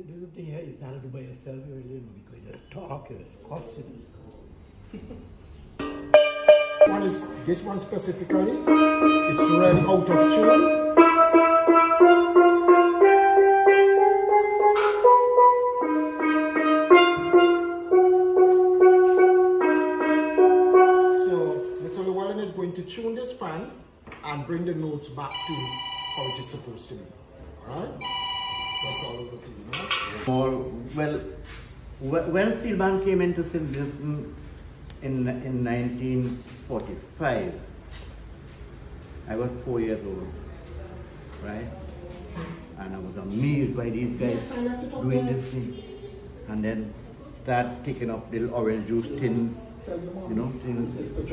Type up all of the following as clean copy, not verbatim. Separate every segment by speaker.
Speaker 1: This is the thing here, you can't do by yourself, you really know, because you just talk, you just cuss,
Speaker 2: This one specifically, it's really out of tune. To tune this pan and bring the notes back to how it is supposed to be. Alright? That's all over to you now.
Speaker 3: Well, when steel band came into St. Vincent in 1945, I was 4 years old, right? And I was amazed by these guys doing this thing. And then start picking up little orange juice tins, you know, things, and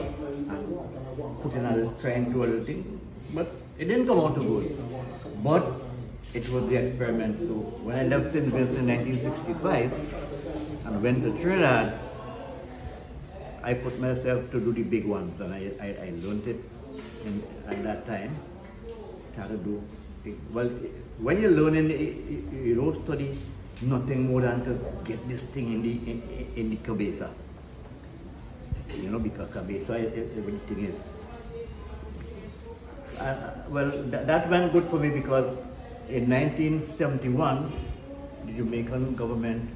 Speaker 3: putting trying to do a little thing. But it didn't come out too good. But it was the experiment. So when I left St. Vincent in 1965 and went to Trinidad, I put myself to do the big ones, and I learned it at that time. How to do it. Well, when you're learning, you don't study nothing more than to get this thing in the cabeza. You know, because cabeza everything is. Well, that went good for me because in 1971, the Jamaican government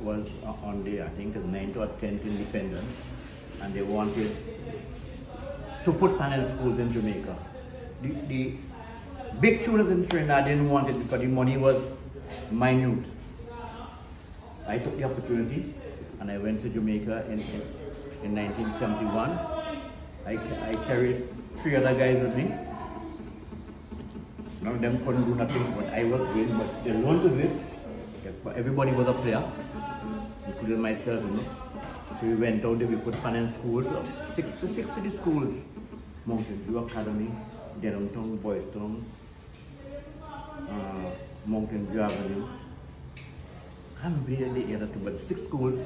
Speaker 3: was on the, I think, 9th or 10th independence, and they wanted to put panel schools in Jamaica. The big tuners in Trinidad didn't want it because the money was minute. I took the opportunity and I went to Jamaica in 1971. I carried 3 other guys with me. None of them couldn't do nothing, but I was doing, but they learned to do it. Everybody was a player, including myself, you know. So we went out there, we put panel schools, 6 city schools, Mountain View Academy, Denhamton, Boys Town, Mountain View Avenue. I can't remember the other two, but 6 schools.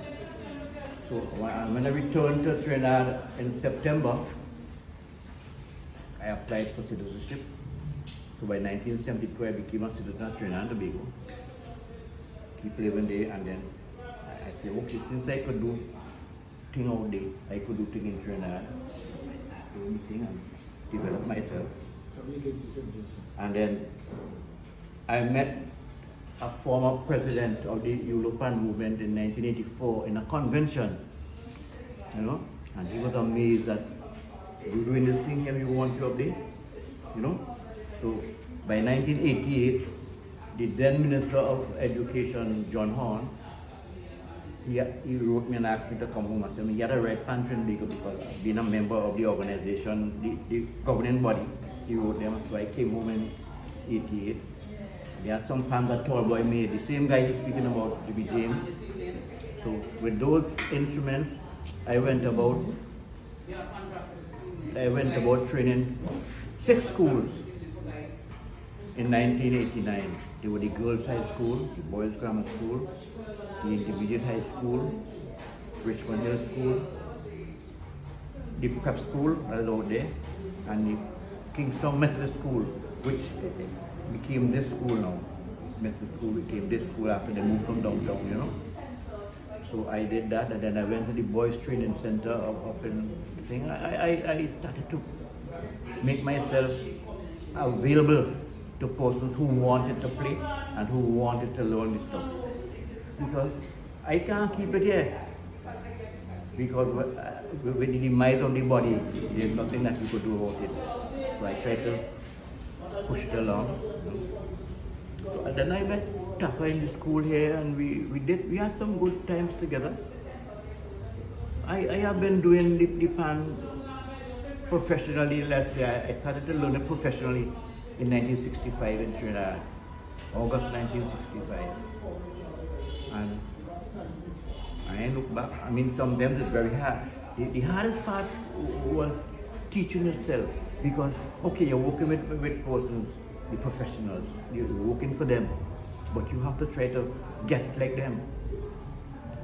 Speaker 3: So when I returned to Trinidad in September, I applied for citizenship. So by 1972, I became a citizen of Trinidad and Tobago. Keep living there, and then I said, okay, since I could do thing out there, I could do thing in Trinidad, do anything and develop myself. And then I met a former president of the European movement in 1984 in a convention, you know, and he was amazed that we're doing this thing here, we want you up there, you know. So by 1988, the then Minister of Education, John Horn, he wrote me and asked me to come home. I said, he had a red pantry in Baker because being a member of the organization, the governing body, he wrote them. So I came home in 88. They had some pans that Tall Boy made, the same guy he's speaking about, J.B. James. So with those instruments, I went about training 6 schools in 1989. They were the girls' high school, the boys' grammar school, the intermediate high school, Richmond Hill School, the prep school that is out there, and the Kingston Methodist School, which became this school now. Methodist School became this school after they moved from downtown, you know. So I did that, and then I went to the boys' training center up in the thing. I started to make myself available to persons who wanted to play and who wanted to learn this stuff. Because I can't keep it here. Because with the demise of the body, there's nothing that you could do about it. So I tried to push it along. So, and then I met Tafa in the school here, and we had some good times together. I have been doing the pan professionally, let's say. I started to learn it professionally in 1965 in Trinidad, August 1965. And I look back, I mean, sometimes it's very hard. The hardest part was teaching yourself, because, okay, you're working with persons, the professionals, you're working for them, but you have to try to get like them.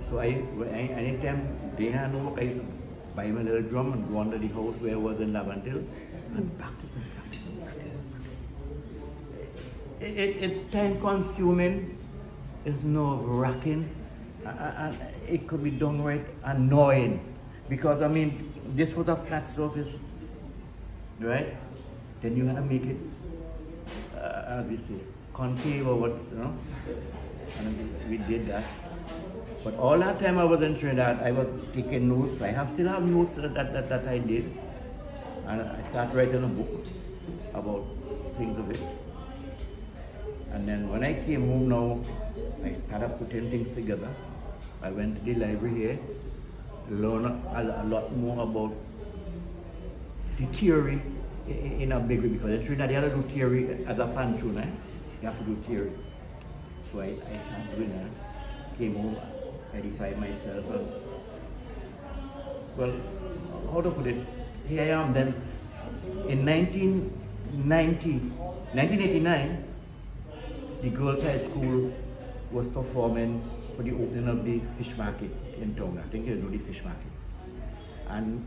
Speaker 3: So anytime they had no work, I used to buy my little drum and go under the house where I was in Laventille and practice and practice and practice. it's time consuming, it's nerve wracking, and it could be downright annoying. Because I mean, this was a flat surface, right? Then you gotta make it, how do you say, concave or what, you know? And we did that. But all that time I was in Trinidad, I was taking notes. I still have notes that I did. And I started writing a book about things of it. And then when I came home now, I started putting things together. I went to the library here, learned a lot more about the theory in a big way, because in Trinidad you have to do theory as a pantun, eh? You have to do theory. So I started doing that. Came home, edified myself. And, well, how to put it? Here I am then. In 1989, the Girls' High School was performing for the opening of the fish market in town. I think you know the fish market. And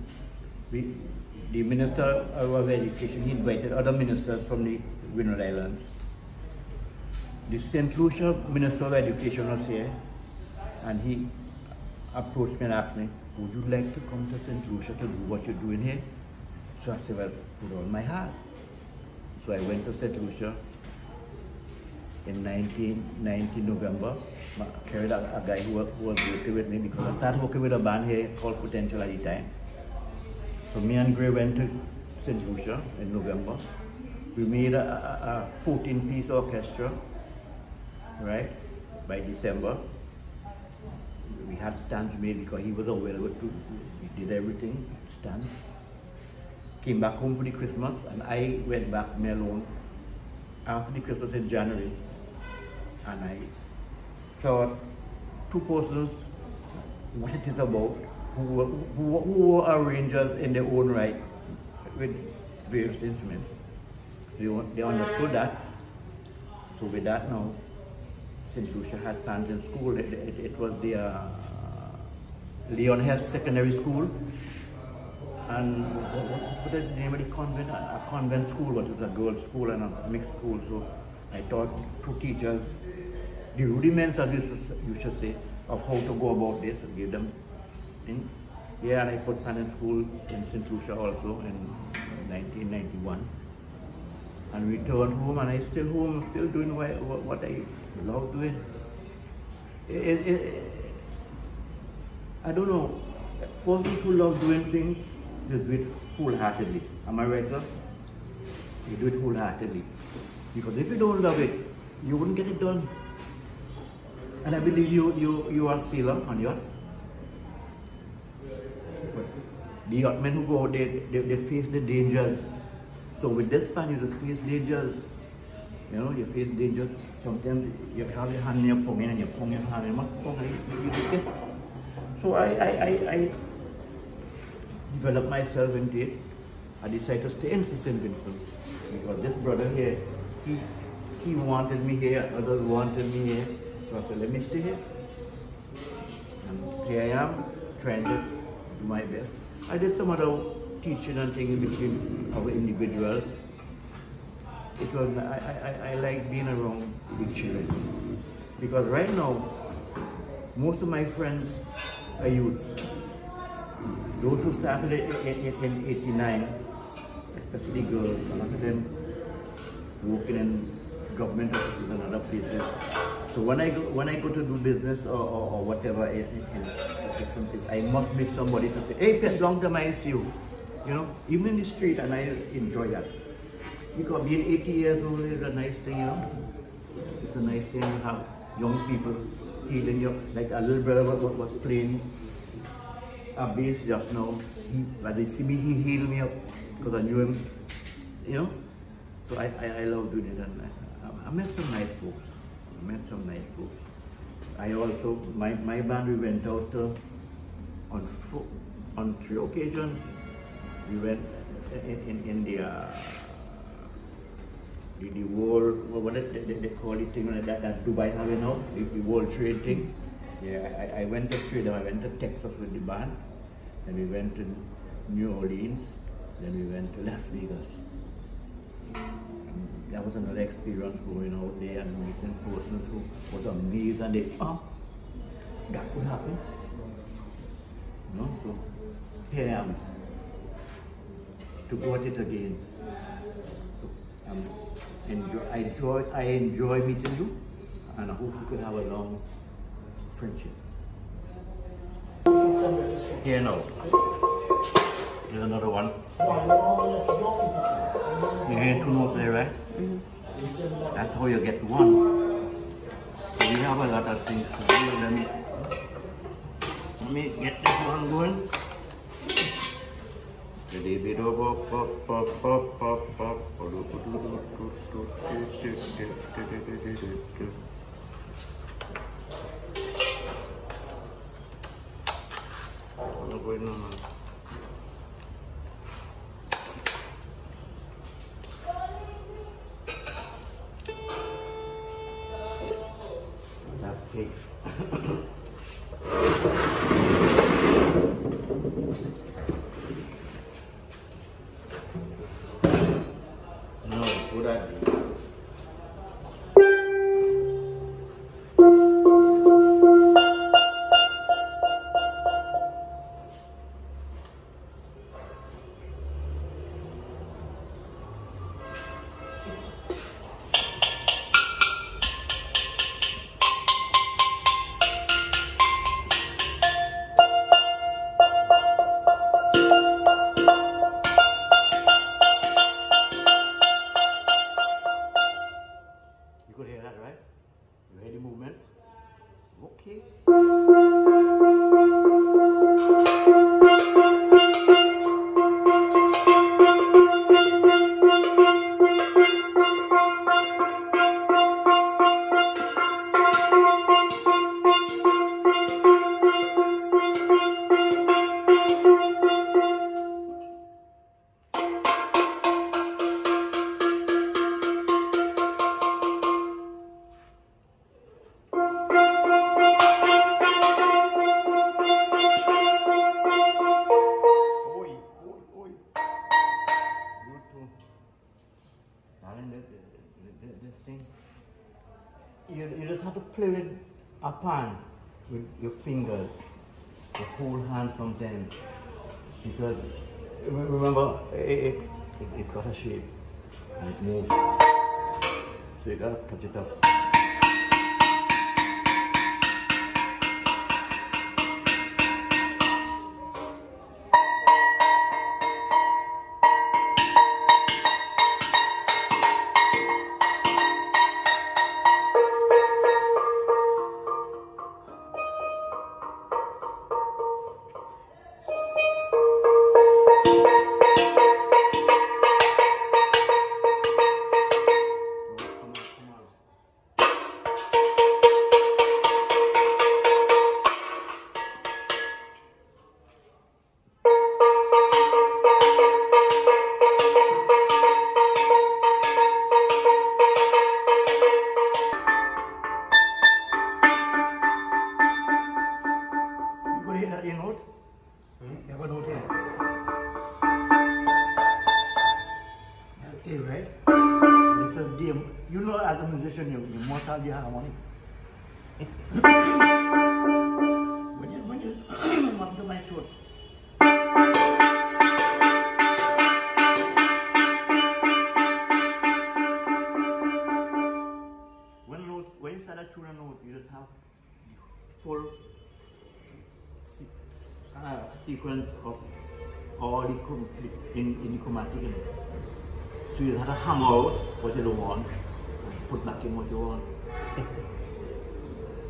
Speaker 3: the Minister of Education, he invited other ministers from the Grenadines Islands. The St. Lucia Minister of Education was here, and he approached me and asked me, would you like to come to St. Lucia to do what you're doing here? So I said, well, with all my heart. So I went to St. Lucia in 1990 November. I carried a guy who was working with me, because I started working with a band here called Potential at the time. So me and Gray went to St. Lucia in November. We made a 14-piece orchestra, right, by December. We had stands made because he was available to. We did everything, stands. Came back home for the Christmas, and I went back me alone after the Christmas in January. And I thought two persons, what it is about, who were arrangers in their own right with various instruments. So they understood that. So with that now, St. Lucia had plans in school. It was the Leon Hess Secondary School. And what was the name of the convent? A convent school, but it was a girls' school and a mixed school. So I taught two teachers the rudiments, as you should say, of how to go about this and give them things. Yeah, and I put Pan in school in St. Lucia also in 1991. And returned home, and I still home, still doing what I love doing. I don't know, persons who love doing things, they do it wholeheartedly. Am I right, sir? You do it wholeheartedly. Because if you don't love it, you wouldn't get it done. And I believe you are a sailor on yachts. But the yachtmen who go out, they face the dangers. So with this pan, you just face dangers. You know, you face dangers. Sometimes you have your hand in your pocket and you pong your hand in your pocket. You get. So I developed myself into it. I decided to stay in St. Vincent because this brother here, he wanted me here, others wanted me here. So I said, let me stay here. And here I am, trying to do my best. I did some other teaching and things between our individuals. It was, I like being around with children. Because right now, most of my friends are youths. Those who started in 89, especially girls, a lot of them working in government offices and other places. So when I go to do business or whatever in different places, I must meet somebody to say, hey, Pess, long time I see you. You know, even in the street, and I enjoy that. Because being 80 years old is a nice thing, you know. It's a nice thing to have young people healing you. Like a little brother was playing a bass just now. When they see me, he healed me up because I knew him, you know. So I love doing it, and I met some nice folks. I also, my band, we went out on 3 occasions. We went in the world, what they call it, thing that Dubai have now, the World Trade thing. Yeah, I went to 3 of them. I went to Texas with the band, then we went to New Orleans, then we went to Las Vegas. that was another experience going out there and meeting persons who was amazed and they, that could happen. You know, so here I am to go at it again. So, I enjoy meeting you, and I hope we could have a long friendship. Here now. Here's another one. You hear 2 notes there, right? Mm-hmm. That's how you get 1. So we have a lot of things to do. Let me get this one going. That's cake. No, would I be? You could hear that, right? You hear the movements? Okay. This thing, you just have to play with a pan with your fingers, the whole hand sometimes, because remember it got a shape and it moves, so you gotta touch it up. You hear that note? You have a note here. That's A, right? And it says D. You know, as a musician, you must have the harmonics. when you come to my throat. When you start a tune a note, you just have full sequence of all the in the chromatic. So you have to hammer out what you don't want and put back in what you want.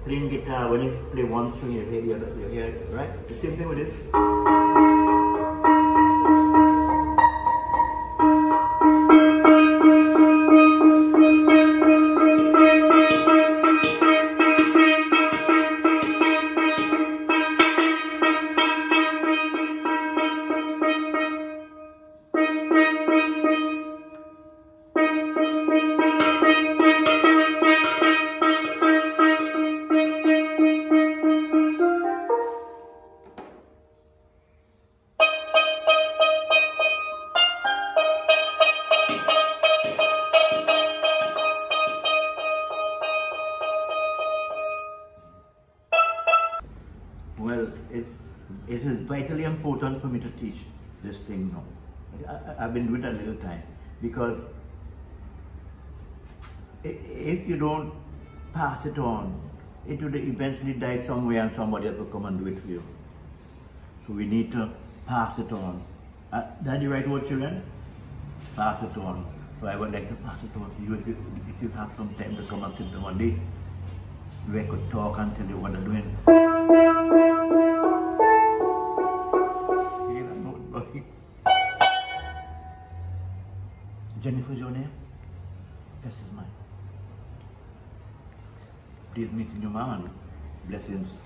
Speaker 3: Playing guitar, when you play one string, you hear the other, you hear it, right? The same thing with this. Well, it is vitally important for me to teach this thing now. I've been doing it a little time because if you don't pass it on, it will eventually die somewhere and somebody else will come and do it for you. So we need to pass it on. Daddy, right word, children? Pass it on. So I would like to pass it on to you if you have some time to come and sit down one day. We could talk and tell you what they're doing. Hear that note, boy? Jennifer's your name? Pess is mine. Please meet your mom and blessings.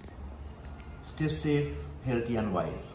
Speaker 3: Stay safe, healthy and wise.